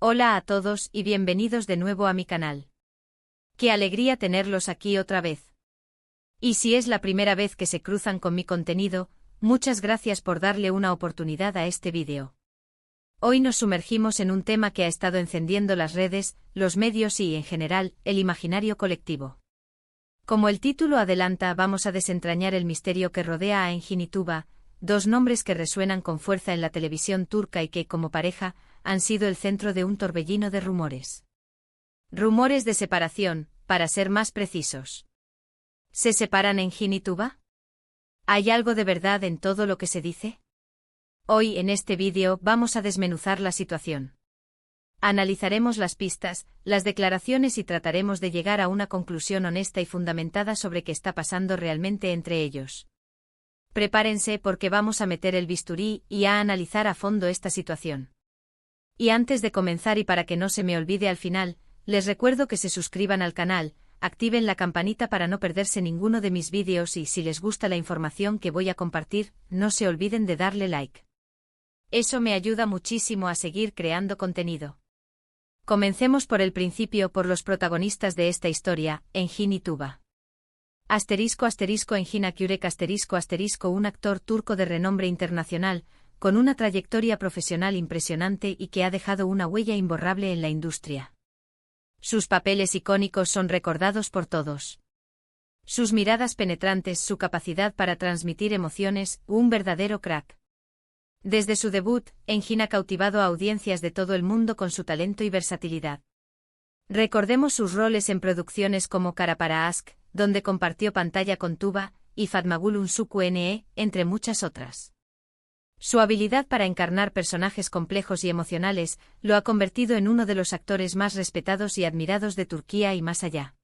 Hola a todos y bienvenidos de nuevo a mi canal. Qué alegría tenerlos aquí otra vez. Y si es la primera vez que se cruzan con mi contenido, muchas gracias por darle una oportunidad a este vídeo. Hoy nos sumergimos en un tema que ha estado encendiendo las redes, los medios y, en general, el imaginario colectivo. Como el título adelanta, vamos a desentrañar el misterio que rodea a Engin y Tuba, dos nombres que resuenan con fuerza en la televisión turca y que, como pareja, han sido el centro de un torbellino de rumores. Rumores de separación, para ser más precisos. ¿Se separan Engin y Tuba? ¿Hay algo de verdad en todo lo que se dice? Hoy en este vídeo vamos a desmenuzar la situación. Analizaremos las pistas, las declaraciones y trataremos de llegar a una conclusión honesta y fundamentada sobre qué está pasando realmente entre ellos. Prepárense porque vamos a meter el bisturí y a analizar a fondo esta situación. Y antes de comenzar y para que no se me olvide al final, les recuerdo que se suscriban al canal, activen la campanita para no perderse ninguno de mis vídeos y si les gusta la información que voy a compartir, no se olviden de darle like. Eso me ayuda muchísimo a seguir creando contenido. Comencemos por el principio por los protagonistas de esta historia, Engin y Tuba. Engin Akyurek un actor turco de renombre internacional, con una trayectoria profesional impresionante y que ha dejado una huella imborrable en la industria. Sus papeles icónicos son recordados por todos. Sus miradas penetrantes, su capacidad para transmitir emociones, un verdadero crack. Desde su debut, Engin ha cautivado a audiencias de todo el mundo con su talento y versatilidad. Recordemos sus roles en producciones como Kara para Aşk, donde compartió pantalla con Tuba, y Fatmagul Unsuku Ne, entre muchas otras. Su habilidad para encarnar personajes complejos y emocionales lo ha convertido en uno de los actores más respetados y admirados de Turquía y más allá.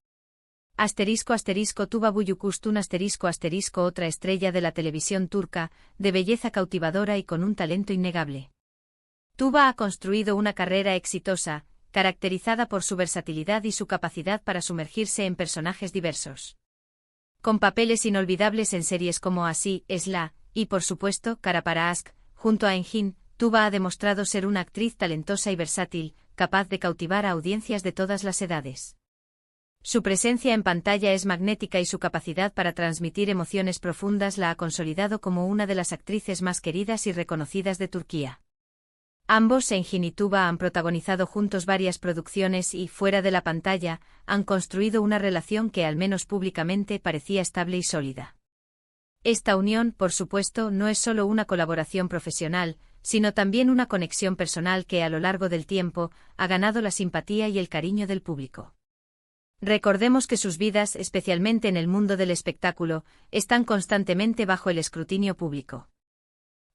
Tuba Büyüküstün otra estrella de la televisión turca, de belleza cautivadora y con un talento innegable. Tuba ha construido una carrera exitosa, caracterizada por su versatilidad y su capacidad para sumergirse en personajes diversos. Con papeles inolvidables en series como Así es la, y por supuesto, Kara para Aşk, junto a Engin, Tuba ha demostrado ser una actriz talentosa y versátil, capaz de cautivar a audiencias de todas las edades. Su presencia en pantalla es magnética y su capacidad para transmitir emociones profundas la ha consolidado como una de las actrices más queridas y reconocidas de Turquía. Ambos, Engin y Tuba, han protagonizado juntos varias producciones y, fuera de la pantalla, han construido una relación que, al menos públicamente, parecía estable y sólida. Esta unión, por supuesto, no es solo una colaboración profesional, sino también una conexión personal que, a lo largo del tiempo, ha ganado la simpatía y el cariño del público. Recordemos que sus vidas, especialmente en el mundo del espectáculo, están constantemente bajo el escrutinio público.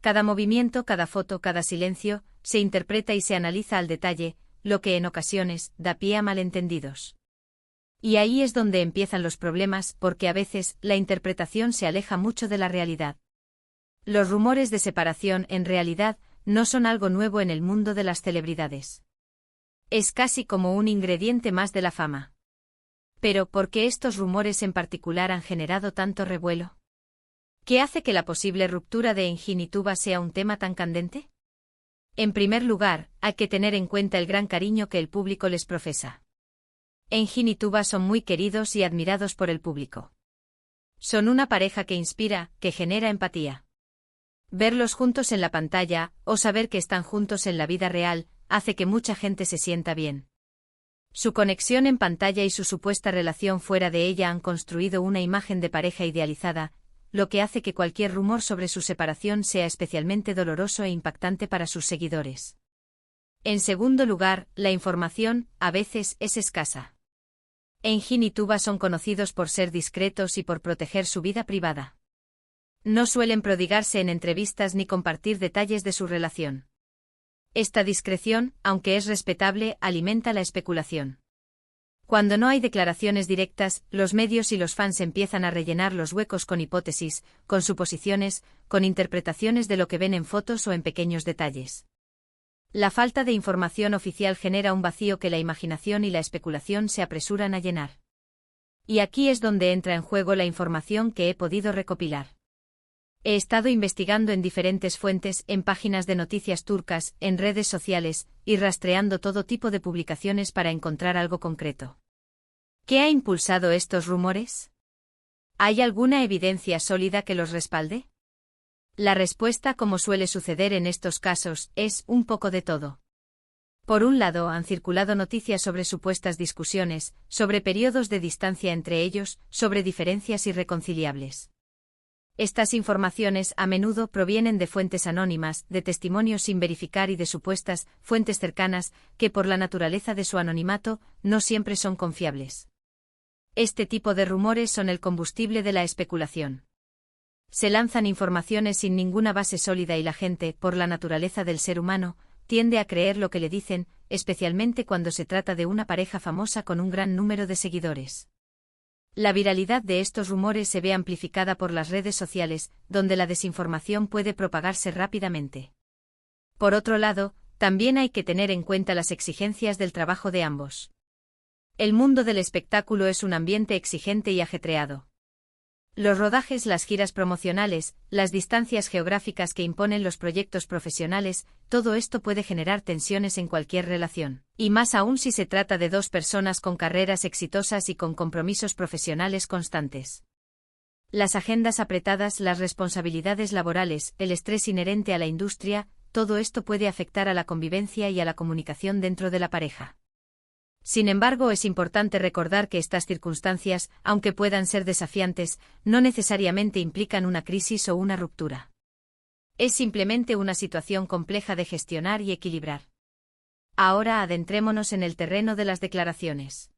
Cada movimiento, cada foto, cada silencio, se interpreta y se analiza al detalle, lo que en ocasiones da pie a malentendidos. Y ahí es donde empiezan los problemas, porque a veces la interpretación se aleja mucho de la realidad. Los rumores de separación, en realidad, no son algo nuevo en el mundo de las celebridades. Es casi como un ingrediente más de la fama. Pero, ¿por qué estos rumores en particular han generado tanto revuelo? ¿Qué hace que la posible ruptura de Engin y Tuba sea un tema tan candente? En primer lugar, hay que tener en cuenta el gran cariño que el público les profesa. Engin y Tuba son muy queridos y admirados por el público. Son una pareja que inspira, que genera empatía. Verlos juntos en la pantalla, o saber que están juntos en la vida real, hace que mucha gente se sienta bien. Su conexión en pantalla y su supuesta relación fuera de ella han construido una imagen de pareja idealizada, lo que hace que cualquier rumor sobre su separación sea especialmente doloroso e impactante para sus seguidores. En segundo lugar, la información, a veces, es escasa. Engin y Tuba son conocidos por ser discretos y por proteger su vida privada. No suelen prodigarse en entrevistas ni compartir detalles de su relación. Esta discreción, aunque es respetable, alimenta la especulación. Cuando no hay declaraciones directas, los medios y los fans empiezan a rellenar los huecos con hipótesis, con suposiciones, con interpretaciones de lo que ven en fotos o en pequeños detalles. La falta de información oficial genera un vacío que la imaginación y la especulación se apresuran a llenar. Y aquí es donde entra en juego la información que he podido recopilar. He estado investigando en diferentes fuentes, en páginas de noticias turcas, en redes sociales, y rastreando todo tipo de publicaciones para encontrar algo concreto. ¿Qué ha impulsado estos rumores? ¿Hay alguna evidencia sólida que los respalde? La respuesta, como suele suceder en estos casos, es un poco de todo. Por un lado, han circulado noticias sobre supuestas discusiones, sobre periodos de distancia entre ellos, sobre diferencias irreconciliables. Estas informaciones a menudo provienen de fuentes anónimas, de testimonios sin verificar y de supuestas fuentes cercanas, que por la naturaleza de su anonimato, no siempre son confiables. Este tipo de rumores son el combustible de la especulación. Se lanzan informaciones sin ninguna base sólida y la gente, por la naturaleza del ser humano, tiende a creer lo que le dicen, especialmente cuando se trata de una pareja famosa con un gran número de seguidores. La viralidad de estos rumores se ve amplificada por las redes sociales, donde la desinformación puede propagarse rápidamente. Por otro lado, también hay que tener en cuenta las exigencias del trabajo de ambos. El mundo del espectáculo es un ambiente exigente y ajetreado. Los rodajes, las giras promocionales, las distancias geográficas que imponen los proyectos profesionales, todo esto puede generar tensiones en cualquier relación, y más aún si se trata de dos personas con carreras exitosas y con compromisos profesionales constantes. Las agendas apretadas, las responsabilidades laborales, el estrés inherente a la industria, todo esto puede afectar a la convivencia y a la comunicación dentro de la pareja. Sin embargo, es importante recordar que estas circunstancias, aunque puedan ser desafiantes, no necesariamente implican una crisis o una ruptura. Es simplemente una situación compleja de gestionar y equilibrar. Ahora adentrémonos en el terreno de las declaraciones.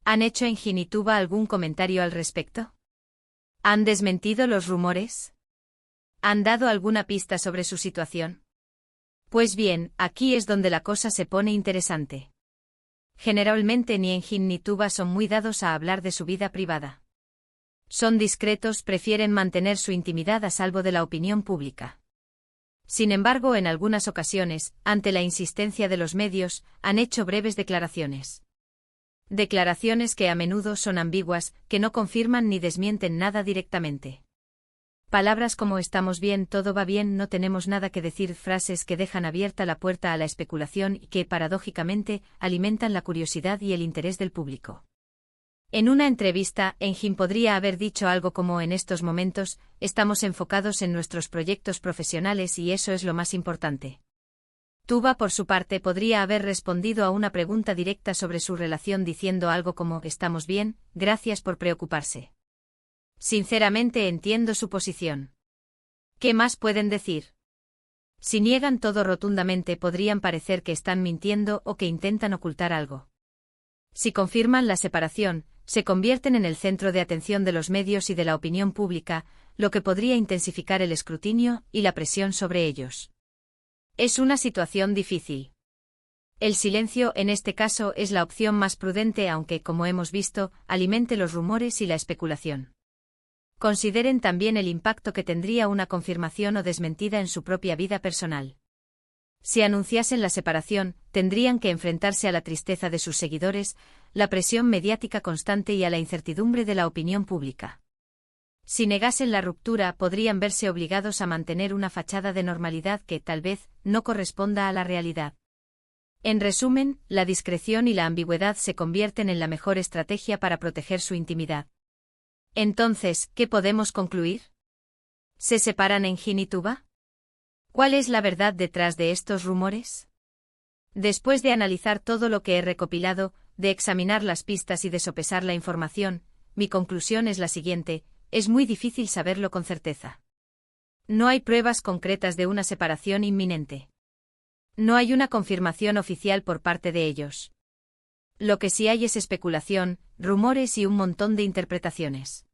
¿Han hecho en Hinituba algún comentario al respecto? ¿Han desmentido los rumores? ¿Han dado alguna pista sobre su situación? Pues bien, aquí es donde la cosa se pone interesante. Generalmente ni Engin ni Tuba son muy dados a hablar de su vida privada. Son discretos, prefieren mantener su intimidad a salvo de la opinión pública. Sin embargo, en algunas ocasiones, ante la insistencia de los medios, han hecho breves declaraciones. Declaraciones que a menudo son ambiguas, que no confirman ni desmienten nada directamente. Palabras como estamos bien, todo va bien, no tenemos nada que decir, frases que dejan abierta la puerta a la especulación y que, paradójicamente, alimentan la curiosidad y el interés del público. En una entrevista, Engin podría haber dicho algo como: en estos momentos, estamos enfocados en nuestros proyectos profesionales y eso es lo más importante. Tuba, por su parte, podría haber respondido a una pregunta directa sobre su relación diciendo algo como: estamos bien, gracias por preocuparse. Sinceramente entiendo su posición. ¿Qué más pueden decir? Si niegan todo rotundamente, podrían parecer que están mintiendo o que intentan ocultar algo. Si confirman la separación, se convierten en el centro de atención de los medios y de la opinión pública, lo que podría intensificar el escrutinio y la presión sobre ellos. Es una situación difícil. El silencio, en este caso, es la opción más prudente, aunque, como hemos visto, alimente los rumores y la especulación. Consideren también el impacto que tendría una confirmación o desmentida en su propia vida personal. Si anunciasen la separación, tendrían que enfrentarse a la tristeza de sus seguidores, la presión mediática constante y a la incertidumbre de la opinión pública. Si negasen la ruptura, podrían verse obligados a mantener una fachada de normalidad que, tal vez, no corresponda a la realidad. En resumen, la discreción y la ambigüedad se convierten en la mejor estrategia para proteger su intimidad. Entonces, ¿qué podemos concluir? ¿Se separan Engin y Tuba? ¿Cuál es la verdad detrás de estos rumores? Después de analizar todo lo que he recopilado, de examinar las pistas y de sopesar la información, mi conclusión es la siguiente: es muy difícil saberlo con certeza. No hay pruebas concretas de una separación inminente. No hay una confirmación oficial por parte de ellos. Lo que sí hay es especulación, rumores y un montón de interpretaciones.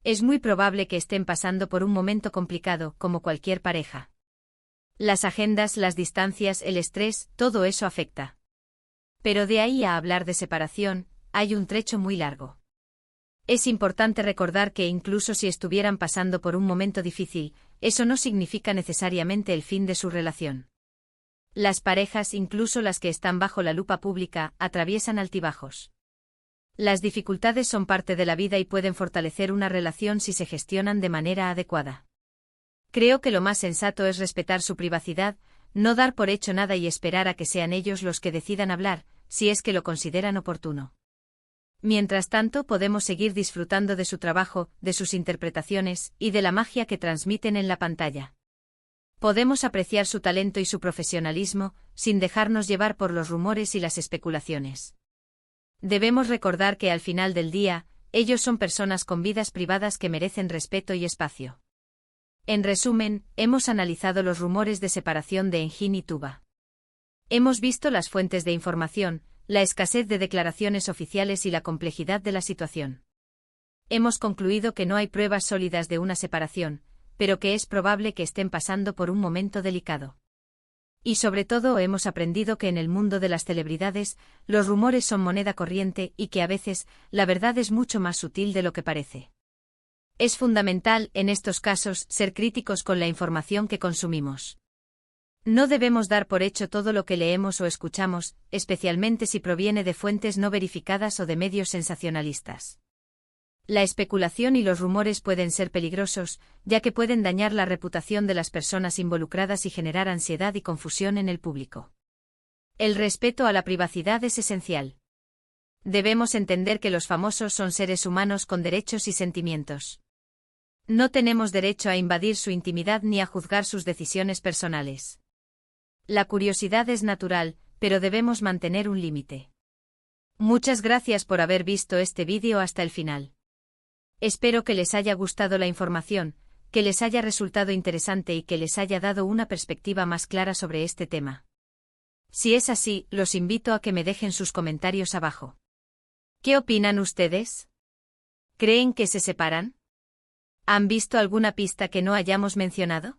Es muy probable que estén pasando por un momento complicado, como cualquier pareja. Las agendas, las distancias, el estrés, todo eso afecta. Pero de ahí a hablar de separación, hay un trecho muy largo. Es importante recordar que incluso si estuvieran pasando por un momento difícil, eso no significa necesariamente el fin de su relación. Las parejas, incluso las que están bajo la lupa pública, atraviesan altibajos. Las dificultades son parte de la vida y pueden fortalecer una relación si se gestionan de manera adecuada. Creo que lo más sensato es respetar su privacidad, no dar por hecho nada y esperar a que sean ellos los que decidan hablar, si es que lo consideran oportuno. Mientras tanto, podemos seguir disfrutando de su trabajo, de sus interpretaciones y de la magia que transmiten en la pantalla. Podemos apreciar su talento y su profesionalismo, sin dejarnos llevar por los rumores y las especulaciones. Debemos recordar que al final del día, ellos son personas con vidas privadas que merecen respeto y espacio. En resumen, hemos analizado los rumores de separación de Engin y Tuba. Hemos visto las fuentes de información, la escasez de declaraciones oficiales y la complejidad de la situación. Hemos concluido que no hay pruebas sólidas de una separación, pero que es probable que estén pasando por un momento delicado. Y sobre todo hemos aprendido que en el mundo de las celebridades, los rumores son moneda corriente y que a veces, la verdad es mucho más sutil de lo que parece. Es fundamental, en estos casos, ser críticos con la información que consumimos. No debemos dar por hecho todo lo que leemos o escuchamos, especialmente si proviene de fuentes no verificadas o de medios sensacionalistas. La especulación y los rumores pueden ser peligrosos, ya que pueden dañar la reputación de las personas involucradas y generar ansiedad y confusión en el público. El respeto a la privacidad es esencial. Debemos entender que los famosos son seres humanos con derechos y sentimientos. No tenemos derecho a invadir su intimidad ni a juzgar sus decisiones personales. La curiosidad es natural, pero debemos mantener un límite. Muchas gracias por haber visto este vídeo hasta el final. Espero que les haya gustado la información, que les haya resultado interesante y que les haya dado una perspectiva más clara sobre este tema. Si es así, los invito a que me dejen sus comentarios abajo. ¿Qué opinan ustedes? ¿Creen que se separan? ¿Han visto alguna pista que no hayamos mencionado?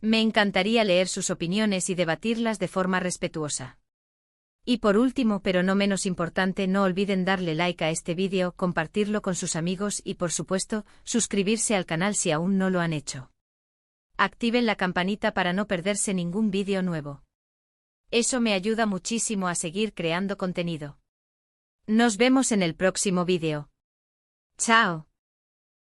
Me encantaría leer sus opiniones y debatirlas de forma respetuosa. Y por último, pero no menos importante, no olviden darle like a este vídeo, compartirlo con sus amigos y, por supuesto, suscribirse al canal si aún no lo han hecho. Activen la campanita para no perderse ningún vídeo nuevo. Eso me ayuda muchísimo a seguir creando contenido. Nos vemos en el próximo vídeo. ¡Chao!